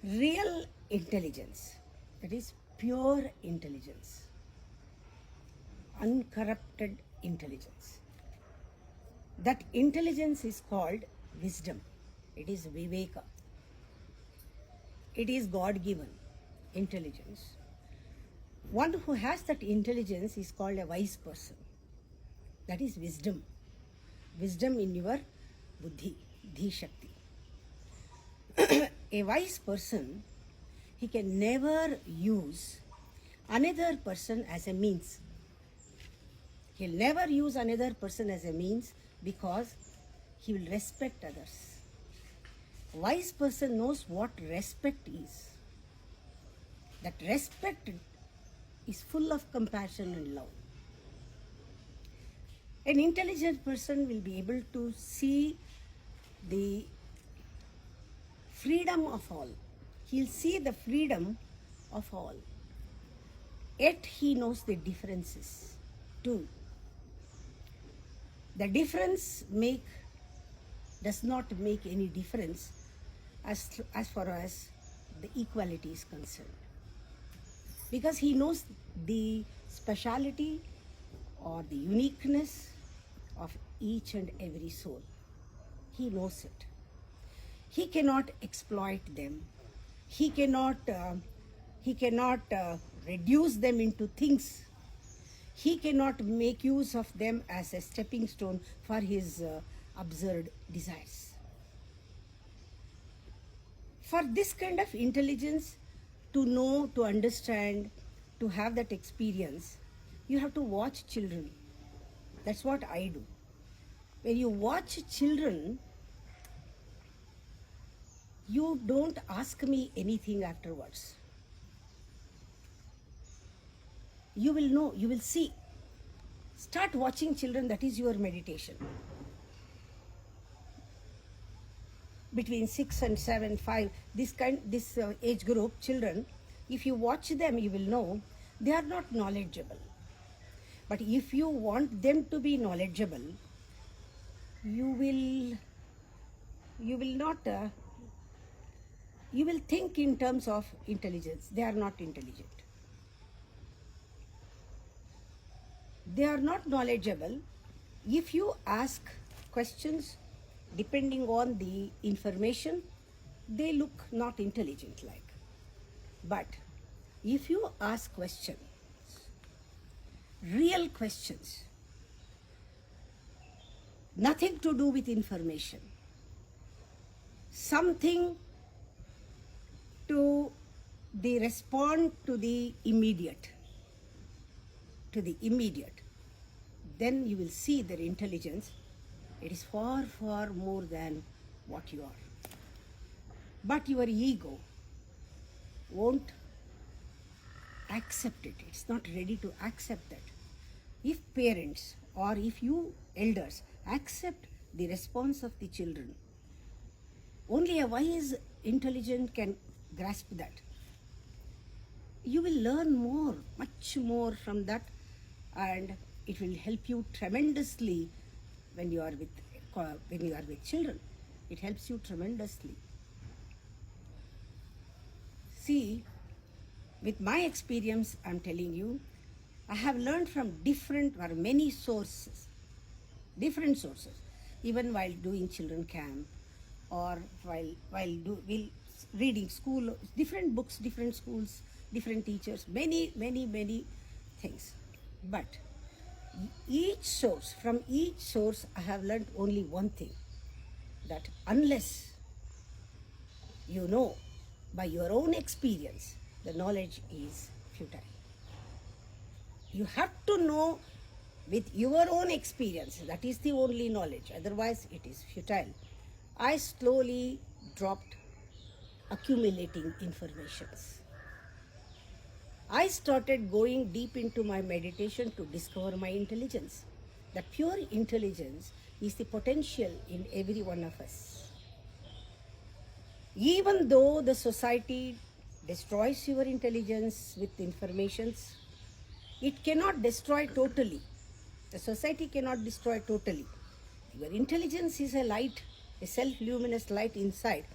Real intelligence, that is pure intelligence, uncorrupted intelligence. That intelligence is called wisdom. It is viveka. It is God-given intelligence. One who has that intelligence is called a wise person. That is wisdom. Wisdom in your buddhi, dhi shakti. A wise person, he can never use another person as a means. He'll never use another person as a means because he will respect others. A wise person knows what respect is. That respect is full of compassion and love. An intelligent person will be able to see the freedom of all. He'll see the freedom of all. Yet he knows the differences too. The difference does not make any difference as far as the equality is concerned. Because he knows the speciality or the uniqueness of each and every soul. He knows it. He cannot exploit them. He cannot reduce them into things. He cannot make use of them as a stepping stone for his absurd desires. For this kind of intelligence, to know, to understand, to have that experience, you have to watch children. That's what I do. When you watch children, you don't ask me anything afterwards. You will know, you will see. Start watching children, that is your meditation. Between 6 and 7, 5, this age group, children, if you watch them, you will know they are not knowledgeable. But if you want them to be knowledgeable, you will think in terms of intelligence. They are not intelligent. They are not knowledgeable. If you ask questions depending on the information, they look not intelligent like. But if you ask questions, real questions, nothing to do with information, something to the respond to the immediate, then you will see their intelligence. It is far, far more than what you are. But your ego won't accept it. It's not ready to accept that. If parents or if you elders accept the response of the children, only a wise, intelligent can grasp that. You will learn more, much more from that, and it will help you tremendously when you are with children. It helps you tremendously. See, with my experience, I'm telling you, I have learned from many sources, different sources, even while doing children camp or while reading school, different books, different schools, different teachers, many things. But from each source, I have learned only one thing, that unless you know by your own experience, the knowledge is futile. You have to know with your own experience. That is the only knowledge. Otherwise, it is futile. I slowly dropped accumulating informations. I started going deep into my meditation to discover my intelligence. The pure intelligence is the potential in every one of us. Even though the society destroys your intelligence with informations, it cannot destroy totally. The society cannot destroy totally. Your intelligence is a light, a self-luminous light inside.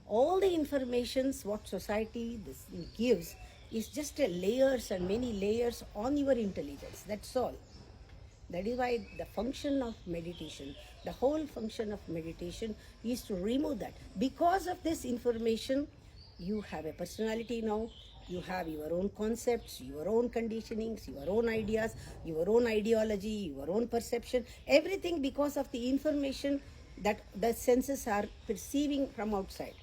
All the informations what society this gives is just a layers and many layers on your intelligence. That's all. That is why the function of meditation, the whole function of meditation is to remove that. Because of this information, you have a personality now, you have your own concepts, your own conditionings, your own ideas, your own ideology, your own perception, everything because of the information that the senses are perceiving from outside.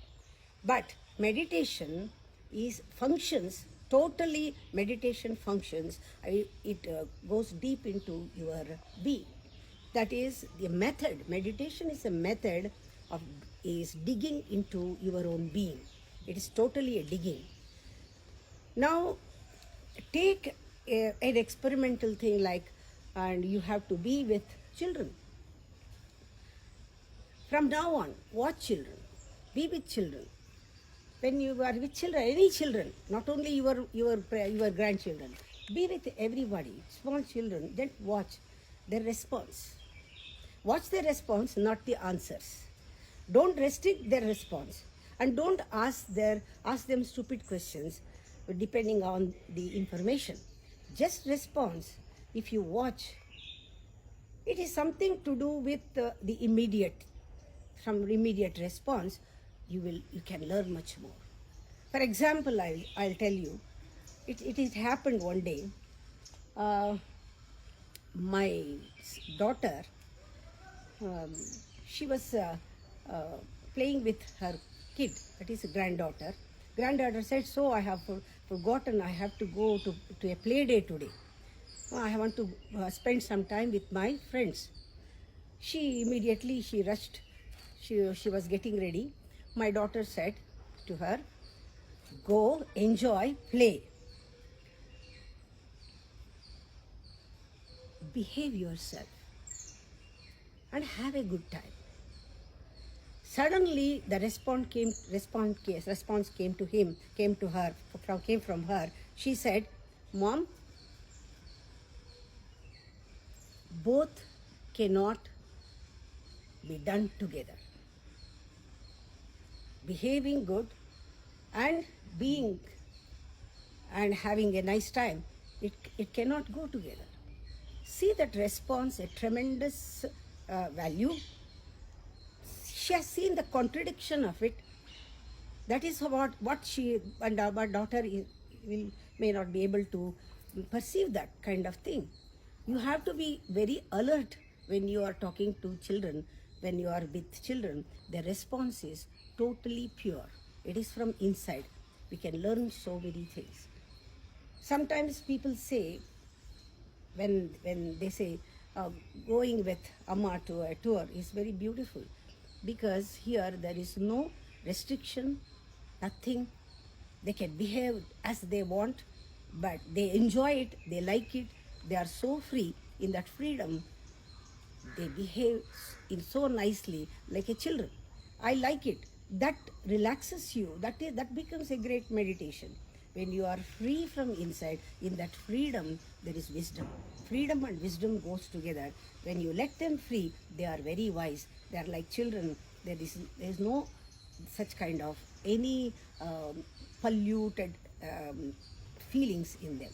But meditation is functions totally. Meditation functions. It goes deep into your being. That is the method. Meditation is a method of is digging into your own being. It is totally a digging. Now, take an experimental thing like, and you have to be with children. From now on, watch children, be with children. When you are with children, any children, not only your grandchildren, be with everybody, small children, then watch their response. Watch their response, not the answers. Don't restrict their response, and don't ask them stupid questions depending on the information. Just response. If you watch, it is something to do with the immediate. From immediate response, you can learn much more. For example, I'll tell you, it happened one day. My daughter, she was playing with her kid, that is a granddaughter. Granddaughter said, "So I have forgotten, I have to go to a play day today. I want to spend some time with my friends." She immediately rushed. She was getting ready. My daughter said to her, "Go, enjoy, play. Behave yourself and have a good time." Suddenly, the response came from her. She said, "Mom, both cannot be done together. Behaving good and being and having a nice time, it cannot go together." See that response, a tremendous value. She has seen the contradiction of it. That is what she and our daughter may not be able to perceive that kind of thing. You have to be very alert when you are talking to children, when you are with children. The response is totally pure. It is from inside. We can learn so many things. Sometimes people say, when they say going with Amma to a tour is very beautiful, because here there is no restriction, nothing. They can behave as they want, but they enjoy it, they like it, they are so free. In that freedom, they behave so nicely like a children. I like it. That relaxes you. That becomes a great meditation. When you are free from inside, in that freedom, there is wisdom. Freedom and wisdom goes together. When you let them free, they are very wise. They are like children. There is no such kind of any polluted feelings in them.